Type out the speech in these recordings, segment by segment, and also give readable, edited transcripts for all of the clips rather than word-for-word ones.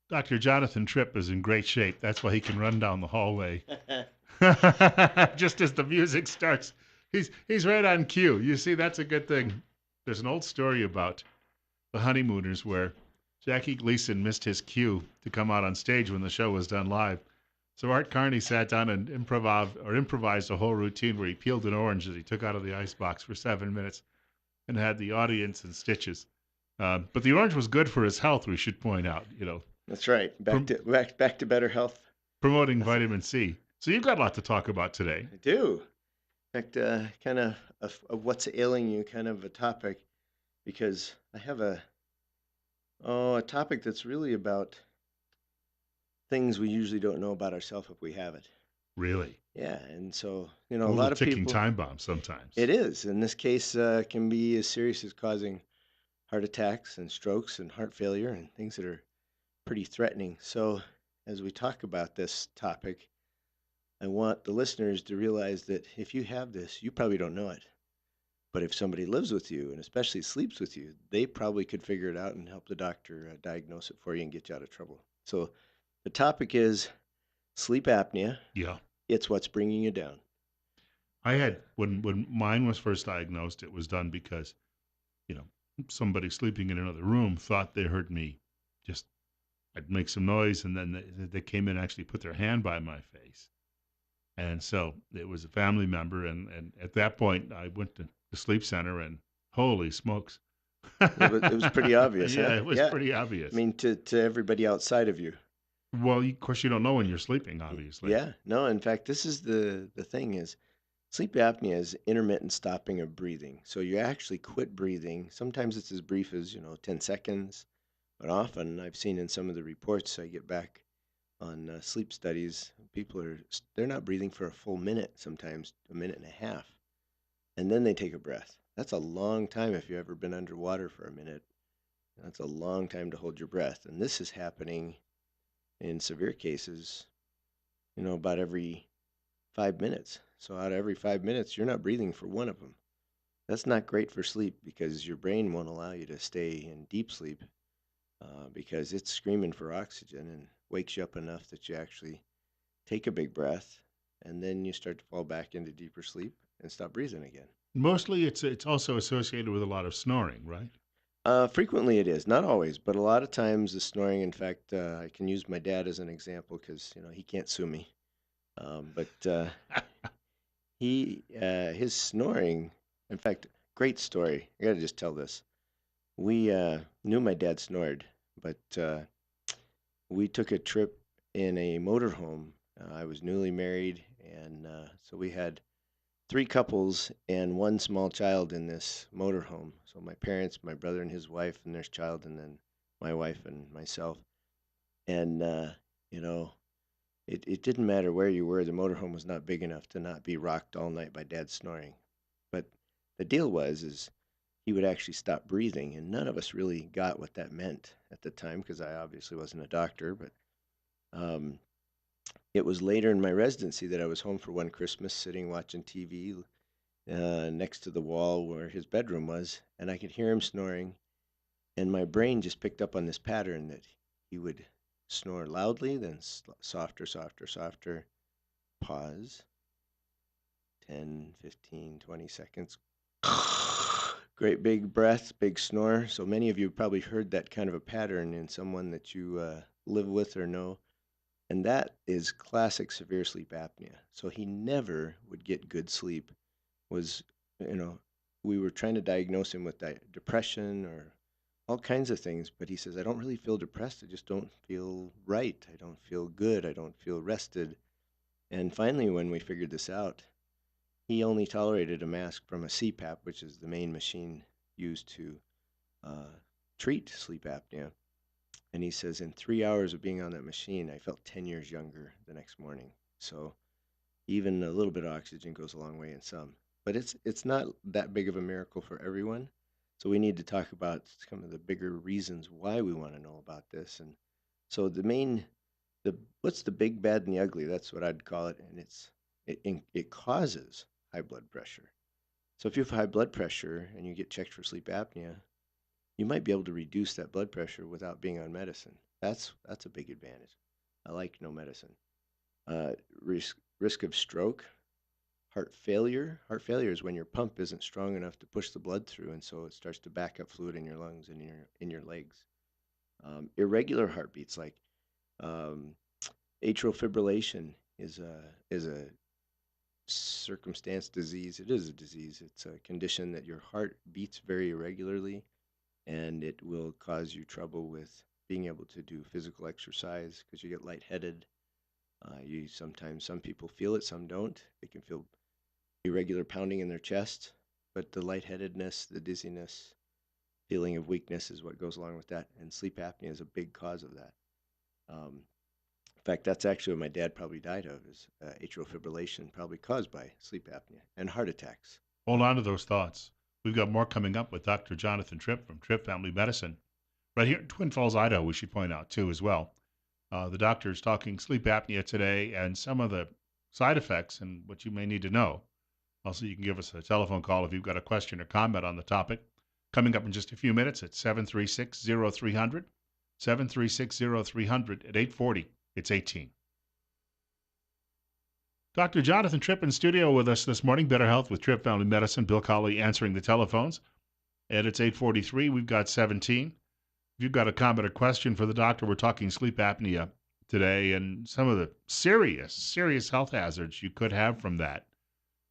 Dr. Jonathan Tripp is in great shape. That's why he can run down the hallway just as the music starts. He's right on cue. You see, that's a good thing. There's an old story about the honeymooners where Jackie Gleason missed his cue to come out on stage when the show was done live. So Art Carney sat down and improvised a whole routine where he peeled an orange that he took out of the icebox for 7 minutes and had the audience in stitches. But the orange was good for his health. We should point out, That's right. Back prom- to back to better health. promoting That's it. vitamin C. So you've got a lot to talk about today. I do. In fact, kind of what's ailing you, kind of a topic, because I have a topic that's really about things we usually don't know about ourselves if we have it. Really, Yeah, and so a a little lot of ticking people. time bomb sometimes. It is. In this case, can be as serious as causing heart attacks and strokes and heart failure and things that are pretty threatening. So, as we talk about this topic, I want the listeners to realize that if you have this, you probably don't know it. But if somebody lives with you and especially sleeps with you, they probably could figure it out and help the doctor diagnose it for you and get you out of trouble. So, the topic is sleep apnea. Yeah, It's what's bringing you down. I had when mine was first diagnosed, it was done because you know somebody sleeping in another room thought they heard me. Just I'd make some noise, and then they came in and actually put their hand by my face. And so it was a family member, and at that point, I went to the sleep center, and holy smokes, It was pretty obvious, huh? yeah, it was Yeah. pretty I obvious. mean, to everybody outside of you. Well, of course, you don't know when you're sleeping, obviously. Yeah. No, in fact, this is the thing is sleep apnea is intermittent stopping of breathing. So you actually quit breathing. Sometimes it's as brief as, 10 seconds, but often I've seen in some of the reports I get back on sleep studies, they're not breathing for a full minute, sometimes a minute and a half, and then they take a breath. That's a long time if you've ever been underwater for a minute. That's a long time to hold your breath. And this is happening in severe cases, about every 5 minutes. So out of every 5 minutes, you're not breathing for one of them. That's not great for sleep because your brain won't allow you to stay in deep sleep because it's screaming for oxygen and wakes you up enough that you actually take a big breath and then you start to fall back into deeper sleep and stop breathing again. Mostly, it's also associated with a lot of snoring, right? Frequently it is, not always, but a lot of times the snoring. In fact, I can use my dad as an example because he can't sue me. But his snoring. In fact, great story. I gotta just tell this. We knew my dad snored, but we took a trip in a motorhome. I was newly married, and so we had three couples and one small child in this motorhome. So my parents, my brother and his wife, and their child, and then my wife and myself. And you know, it didn't matter where you were. The motorhome was not big enough to not be rocked all night by Dad snoring. But the deal is he would actually stop breathing, and none of us really got what that meant at the time because I obviously wasn't a doctor. But um, it was later in my residency that I was home for one Christmas, sitting watching TV next to the wall where his bedroom was, and I could hear him snoring. And my brain just picked up on this pattern that he would snore loudly, then softer, softer, softer, pause, 10, 15, 20 seconds. Great big breath, big snore. So many of you probably heard that kind of a pattern in someone that you live with or know. And that is classic severe sleep apnea. So he never would get good sleep. Was, you know, we were trying to diagnose him with depression or all kinds of things, but he says, I don't really feel depressed. I just don't feel right. I don't feel good. I don't feel rested. And finally, when we figured this out, he only tolerated a mask from a CPAP, which is the main machine used to uh, treat sleep apnea. And he says, in 3 hours of being on that machine, I felt 10 years younger the next morning. So even a little bit of oxygen goes a long way in some. But it's not that big of a miracle for everyone. So we need to talk about some of the bigger reasons why we want to know about this. And so the what's the big, bad, and the ugly? That's what I'd call it. And it causes high blood pressure. So if you have high blood pressure and you get checked for sleep apnea, you might be able to reduce that blood pressure without being on medicine. That's a big advantage. I like no medicine. Uh, risk of stroke, heart failure. Heart failure is when your pump isn't strong enough to push the blood through, and so it starts to back up fluid in your lungs and in your legs. Irregular heartbeats, like um, atrial fibrillation, is a circumstance disease. It is a disease. It's a condition that your heart beats very irregularly, and it will cause you trouble with being able to do physical exercise because you get lightheaded. You sometimes some people feel it, some don't. They can feel irregular pounding in their chest, but the lightheadedness, the dizziness, feeling of weakness is what goes along with that. And sleep apnea is a big cause of that. In fact, that's actually what my dad probably died of is atrial fibrillation, probably caused by sleep apnea and heart attacks. Hold on to those thoughts. We've got more coming up with Dr. Jonathan Tripp from Tripp Family Medicine. Right here in Twin Falls, Idaho, we should point out, too, as well. The doctor is talking sleep apnea today and some of the side effects and what you may need to know. Also, you can give us a telephone call if you've got a question or comment on the topic. Coming up in just a few minutes at 736-0300, 736-0300 at 840. It's 18. Dr. Jonathan Tripp in studio with us this morning. Better Health with Tripp Family Medicine. Bill Colley answering the telephones. And it's 8:43. We've got 17. If you've got a comment or question for the doctor, we're talking sleep apnea today and some of the serious health hazards you could have from that.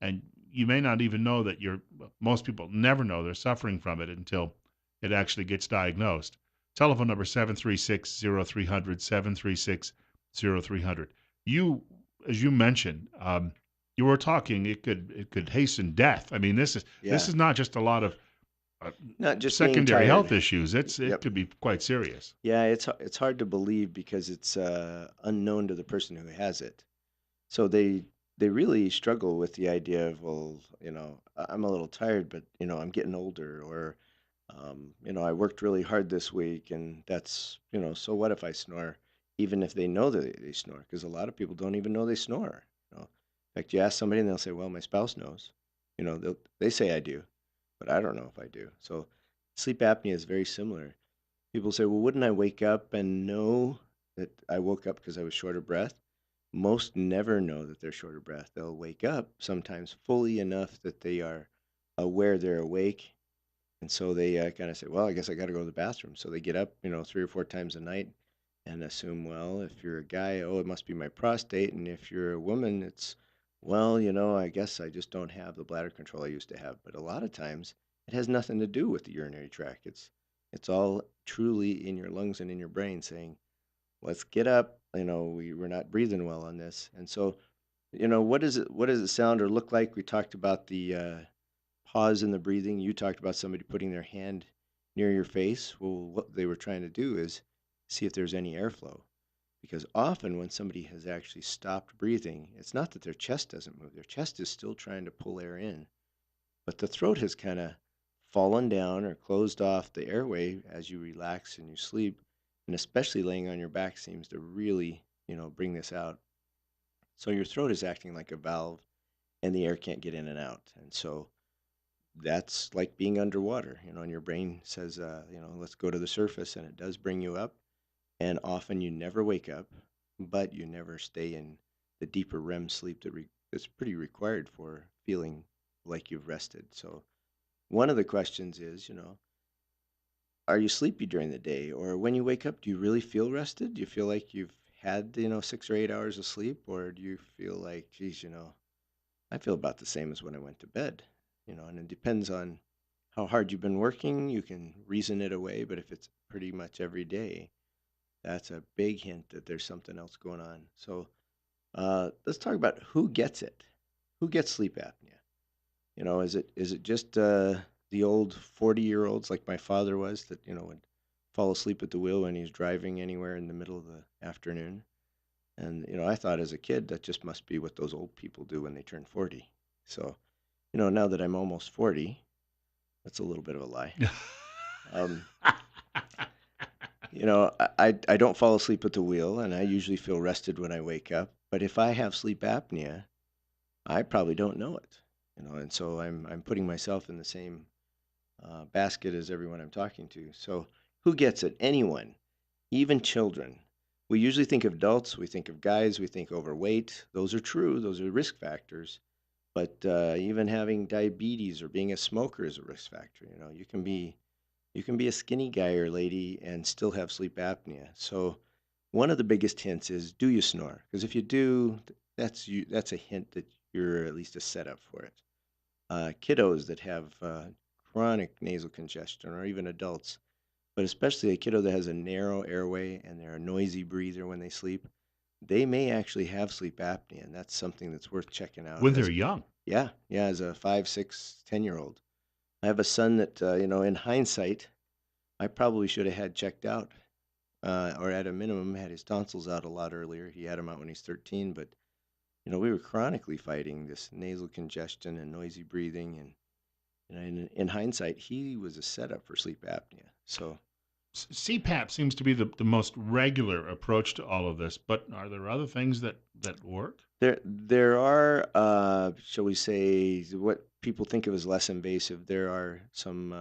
And you may not even know that most people never know they're suffering from it until it actually gets diagnosed. Telephone number 736-0300, 736-0300. You, as you mentioned, you were talking it could hasten death. I mean, this Yeah, is not just a lot of uh, not just being secondary health tired. issues. It Yep. could be quite serious. Yeah, it's hard to believe because it's unknown to the person who has it. So they really struggle with the idea of, well, I'm a little tired, but I'm getting older, or I worked really hard this week, and that's, so what if I snore? Even if they know that they snore, because a lot of people don't even know they snore. In fact, you ask somebody and they'll say, "Well, my spouse knows." They say I do, but I don't know if I do. So sleep apnea is very similar. People say, "Well, wouldn't I wake up and know that I woke up because I was short of breath?" Most never know that they're short of breath. They'll wake up sometimes fully enough that they are aware they're awake. And so they kind of say, well, I guess I got to go to the bathroom. So they get up, 3 or 4 times a night and assume, well, if you're a guy, oh, it must be my prostate. And if you're a woman, it's, well, I guess I just don't have the bladder control I used to have. But a lot of times it has nothing to do with the urinary tract. It's all truly in your lungs and in your brain saying, let's get up. We're not breathing well on this. And so, what does it sound or look like? We talked about the pause in the breathing. You talked about somebody putting their hand near your face. Well, what they were trying to do is see if there's any airflow. Because often when somebody has actually stopped breathing, it's not that their chest doesn't move. Their chest is still trying to pull air in, but the throat has kind of fallen down or closed off the airway as you relax and you sleep. And especially laying on your back seems to really, bring this out. So your throat is acting like a valve and the air can't get in and out. And so that's like being underwater, and your brain says, let's go to the surface, and it does bring you up. And often you never wake up, but you never stay in the deeper REM sleep that's pretty required for feeling like you've rested. So one of the questions is, are you sleepy during the day? Or when you wake up, do you really feel rested? Do you feel like you've had, 6 or 8 hours of sleep? Or do you feel like, geez, I feel about the same as when I went to bed, and it depends on how hard you've been working. You can reason it away, but if it's pretty much every day, that's a big hint that there's something else going on. So let's talk about who gets it. Who gets sleep apnea? Is it just the old 40-year-olds like my father was that would fall asleep at the wheel when he's driving anywhere in the middle of the afternoon? And I thought as a kid that just must be what those old people do when they turn 40. So now that I'm almost 40, that's a little bit of a lie. Um, I don't fall asleep at the wheel, and I usually feel rested when I wake up. But if I have sleep apnea, I probably don't know it. And so I'm putting myself in the same Basket is everyone I'm talking to. So who gets it? Anyone, even children. We usually think of adults, we think of guys, we think overweight. Those are true, those are risk factors. But even having diabetes or being a smoker is a risk factor. You know, you can be a skinny guy or lady and still have sleep apnea. So one of the biggest hints is, do you snore? Because if you do, that's a hint that you're at least a setup for it. Kiddos that have chronic nasal congestion, or even adults, but especially a kiddo that has a narrow airway and they're a noisy breather when they sleep, they may actually have sleep apnea, and that's something that's worth checking out. When they're As young. yeah, yeah, as a 5, 6, 10 year old. I have a son that in hindsight, I probably should have had checked out, or at a minimum had his tonsils out a lot earlier. He had them out when he's 13, but we were chronically fighting this nasal congestion and noisy breathing, and in hindsight, he was a setup for sleep apnea. So CPAP seems to be the most regular approach to all of this, but are there other things that work? there are, shall we say, what people think of as less invasive. There are some.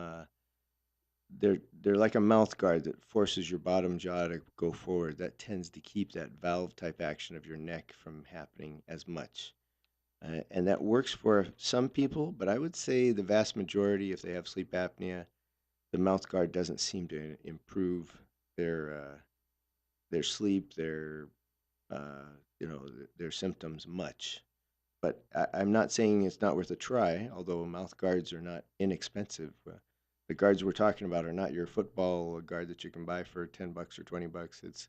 They're like a mouth guard that forces your bottom jaw to go forward. That tends to keep that valve type action of your neck from happening as much. And that works for some people, but I would say the vast majority, if they have sleep apnea, the mouth guard doesn't seem to improve their sleep, uh, their symptoms much. But I'm not saying it's not worth a try, although mouth guards are not inexpensive. The guards we're talking about are not your football guard that you can buy for $10 or $20.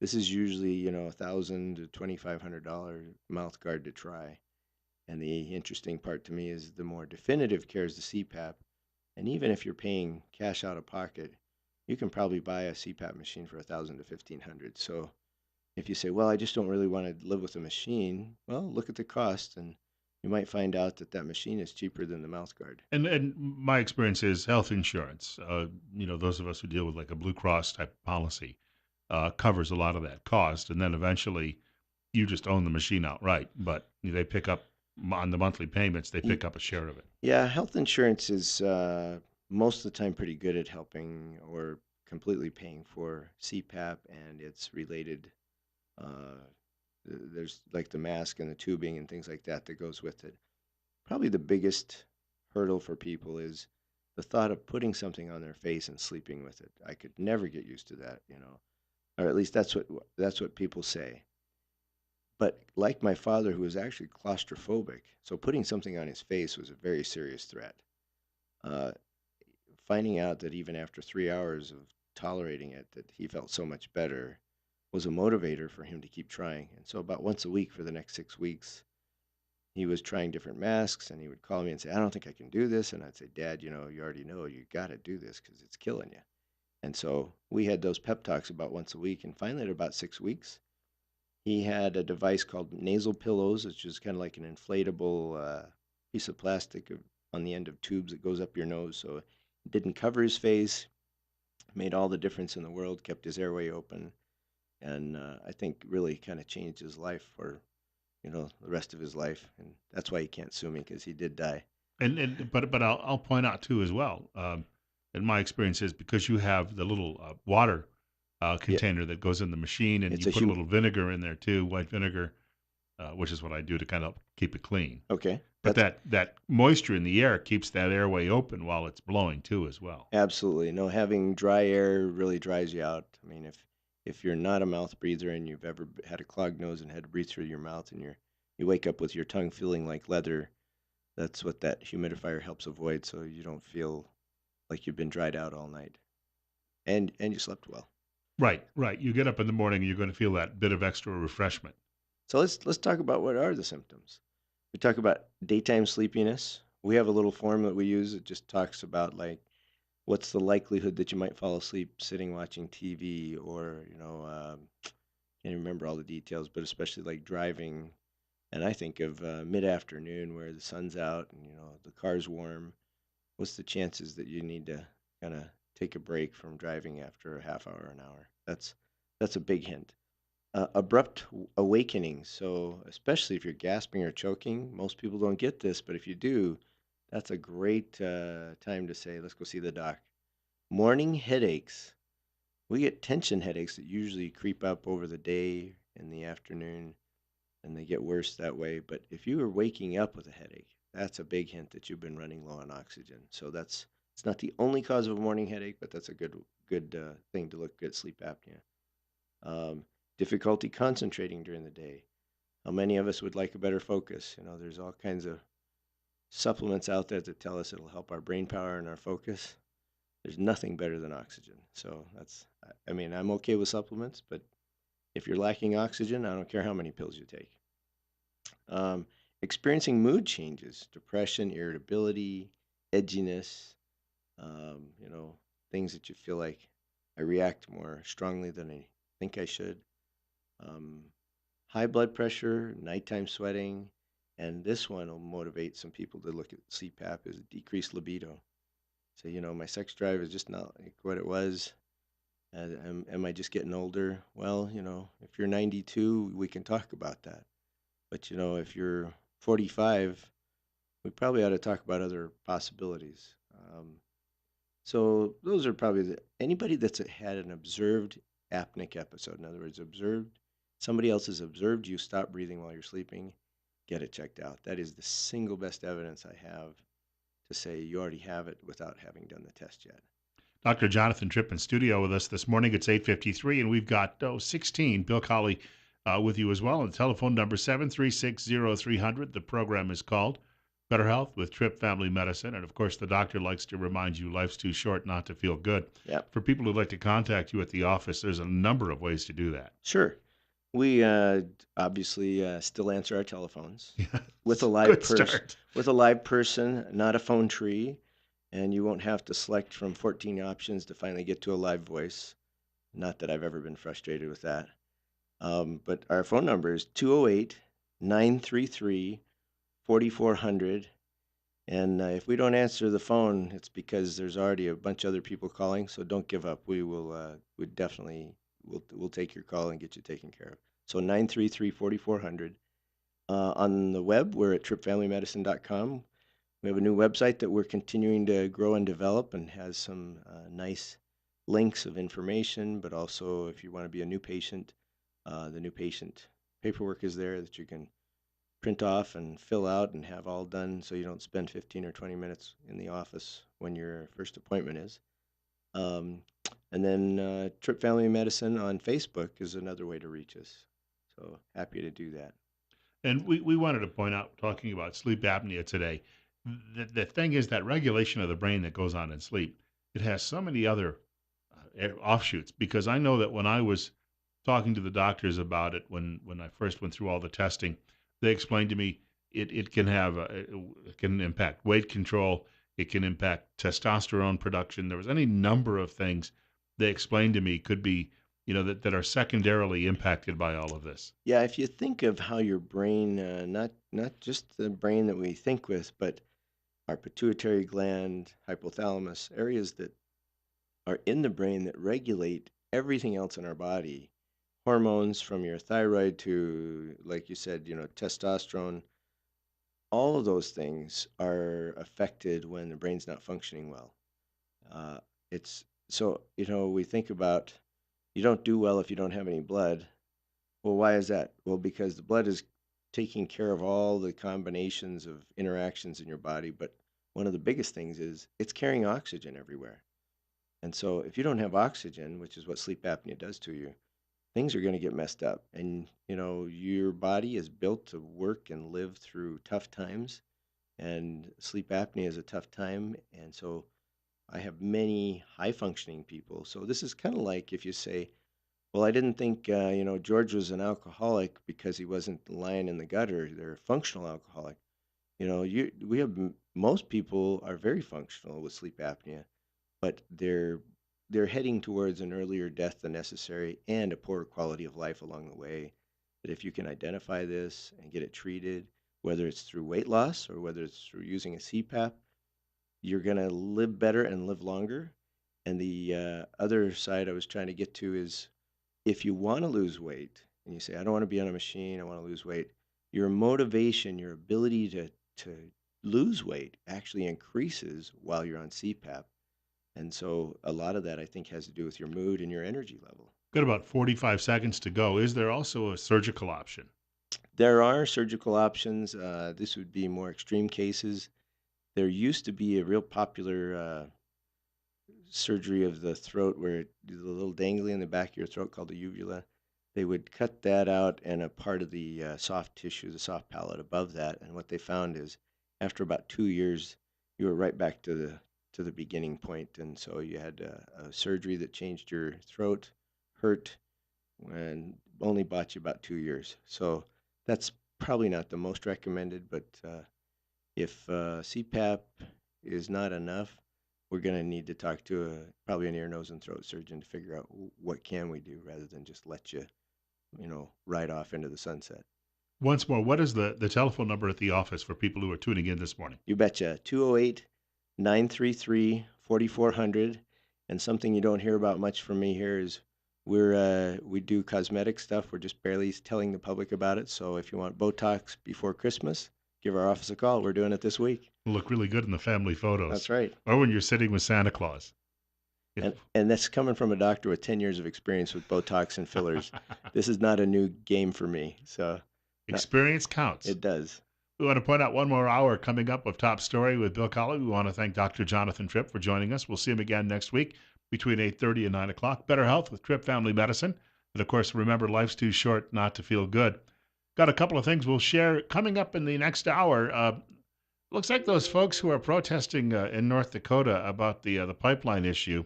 This is usually $1,000 to $2,500 mouth guard to try. And the interesting part to me is the more definitive care is the CPAP. And even if you're paying cash out of pocket, you can probably buy a CPAP machine for 1,000 to 1,500. So if you say, well, I just don't really want to live with a machine, well, look at the cost, and you might find out that that machine is cheaper than the mouth guard. And my experience is health insurance. Those of us who deal with like a Blue Cross type policy covers a lot of that cost, and then eventually you just own the machine outright. But they pick up on the monthly payments. They Y- pick up a share of it. Yeah, health insurance is most of the time pretty good at helping or completely paying for CPAP and its related. Uh, there's like the mask and the tubing and things like that that goes with it. Probably the biggest hurdle for people is the thought of putting something on their face and sleeping with it. I could never get used to that, or at least that's what people say. But like my father, who was actually claustrophobic, so putting something on his face was a very serious threat. Uh, Finding out that even after 3 hours of tolerating it, that he felt so much better was a motivator for him to keep trying. And so about once a week for the next 6 weeks, he was trying different masks, and he would call me and say, I don't think I can do this. And I'd say, Dad, you already know you got to do this because it's killing you. And so we had those pep talks about once a week. And finally, at about 6 weeks, he had a device called nasal pillows, which is kind of like an inflatable piece of plastic on the end of tubes that goes up your nose. So it didn't cover his face, made all the difference in the world, kept his airway open, and I think really kind of changed his life for the rest of his life. And that's why he can't sue me because he did die. But I'll point out too as well. In my experience is because you have the little water Yeah, container that goes in the machine, and it's you a put a little vinegar in there too, white vinegar, which is what I do to kind of keep it clean. okay. But That's that moisture in the air keeps that airway open while it's blowing too as well. absolutely no, having dry air really dries you out. I mean, if you're not a mouth breather and you've ever had a clogged nose and had to breathe through your mouth, and you wake up with your tongue feeling like leather, that's what that humidifier helps avoid, so you don't feel like you've been dried out all night, and you slept well. Right, right. You get up in the morning and you're going to feel that bit of extra refreshment. So let's talk about what are the symptoms. We talk about daytime sleepiness. We have a little form that we use that just talks about like what's the likelihood that you might fall asleep sitting watching TV, or can't remember all the details, but especially like driving. And I think of mid afternoon where the sun's out and the car's warm. What's the chances that you need to kind of take a break from driving after a half hour, an hour? That's a big hint. Abrupt awakening. So especially if you're gasping or choking, most people don't get this, but if you do, That's a great time to say, let's go see the doc. Morning headaches. We get tension headaches that usually creep up over the day in the afternoon, and they get worse that way. But if you are waking up with a headache, that's a big hint that you've been running low on oxygen. So that's it's not the only cause of a morning headache, but that's a good thing to look at sleep apnea. Difficulty concentrating during the day. How many of us would like a better focus? You know, there's all kinds of supplements out there that tell us it'll help our brain power and our focus. There's nothing better than oxygen. So I mean, I'm okay with supplements, but if you're lacking oxygen, I don't care how many pills you take. Um, Experiencing mood changes, depression, irritability, edginess, you know, things that you feel like I react more strongly than I think I should. Um, High blood pressure, nighttime sweating, and this one will motivate some people to look at CPAP is decreased libido. So, you know, my sex drive is just not like what it was. Am I just getting older? Well, you know, if you're 92, we can talk about that. But, you know, if you're 45, we probably ought to talk about other possibilities. So those are probably anybody that's had an observed apneic episode. In other words, observed somebody else has observed you stop breathing while you're sleeping. Get it checked out. That is the single best evidence I have to say you already have it without having done the test yet. Dr. Jonathan Tripp in studio with us this morning. It's 8:53, and we've got 16. Bill Colley with you as well. And the telephone number 7360300. The program is called Better Health with Tripp Family Medicine. And of course, the doctor likes to remind you life's too short not to feel good. Yep. For people who'd like to contact you at the office, there's a number of ways to do that. Sure. We obviously still answer our telephones with a Yes. live Good person, start. not a phone tree, and you won't have to select from 14 options to finally get to a live voice. Not that I've ever been frustrated with that. But our phone number is 208 933 4400. And if we don't answer the phone, it's because there's already a bunch of other people calling. So don't give up. We definitely we'll take your call and get you taken care of. So 933 4400. On the web, we're at trippfamilymedicine.com. We have a new website that we're continuing to grow and develop and has some nice links of information, but also if you want to be a new patient, the new patient paperwork is there that you can print off and fill out and have all done so you don't spend 15 or 20 minutes in the office when your first appointment is. Um, and then Tripp Family Medicine on Facebook is another way to reach us. So happy to do that. And we wanted to point out, talking about sleep apnea today, the thing is that regulation of the brain that goes on in sleep, it has so many other offshoots. Because I know that when I was talking to the doctors about it, when I first went through all the testing, they explained to me it can have it can impact weight control, it can impact testosterone production. There was any number of things they explained to me could be, that are secondarily impacted by all of this. Yeah, if you think of how your brain, not just the brain that we think with, but our pituitary gland, hypothalamus, areas that are in the brain that regulate everything else in our body, hormones from your thyroid to, like you said, testosterone, all of those things are affected when the brain's not functioning well. Uh, it's so, we think about you don't do well if you don't have any blood. Well, why is that? Well, because the blood is taking care of all the combinations of interactions in your body, but one of the biggest things is it's carrying oxygen everywhere. And so if you don't have oxygen, which is what sleep apnea does to you, things are going to get messed up. And, your body is built to work and live through tough times, and sleep apnea is a tough time. And so I have many high functioning people. So this is kind of like if you say, well, I didn't think, George was an alcoholic because he wasn't lying in the gutter. They're a functional alcoholic. We have most people are very functional with sleep apnea, but they're heading towards an earlier death than necessary and a poorer quality of life along the way. That if you can identify this and get it treated, whether it's through weight loss or whether it's through using a CPAP, you're going to live better and live longer. And the other side I was trying to get to is if you want to lose weight and you say, I don't want to be on a machine, I want to lose weight, your motivation, your ability to lose weight actually increases while you're on CPAP. And so a lot of that I think has to do with your mood and your energy level. Got about 45 seconds to go. Is there also a surgical option? There are surgical options. This would be more extreme cases. There used to be a real popular surgery of the throat where the little dangly in the back of your throat called the uvula. They would cut that out and a part of the soft tissue, the soft palate above that. And what they found is after about 2 years, you were right back to the beginning point. And so you had a surgery that changed your throat, hurt, and only bought you about 2 years. So that's probably not the most recommended, but if CPAP is not enough, we're going to need to talk to probably an ear, nose, and throat surgeon to figure out what can we do rather than just let you, ride off into the sunset. Once more, what is the telephone number at the office for people who are tuning in this morning? You betcha. 208 933 4400. And something you don't hear about much from me here is we do cosmetic stuff. We're just barely telling the public about it. So if you want Botox before Christmas, give our office a call. We're doing it this week. You look really good in the family photos. That's right. Or when you're sitting with Santa Claus. Yeah. And that's coming from a doctor with 10 years of experience with Botox and fillers. This is not a new game for me. So experience counts. It does. We want to point out one more hour coming up of Top Story with Bill Colley. We want to thank Dr. Jonathan Tripp for joining us. We'll see him again next week between 8:30 and 9 o'clock. Better Health with Tripp Family Medicine. And, of course, remember, life's too short not to feel good. Got a couple of things we'll share coming up in the next hour. Looks like those folks who are protesting in North Dakota about the pipeline issue,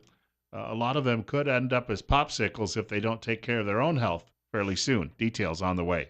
a lot of them could end up as popsicles if they don't take care of their own health fairly soon. Details on the way.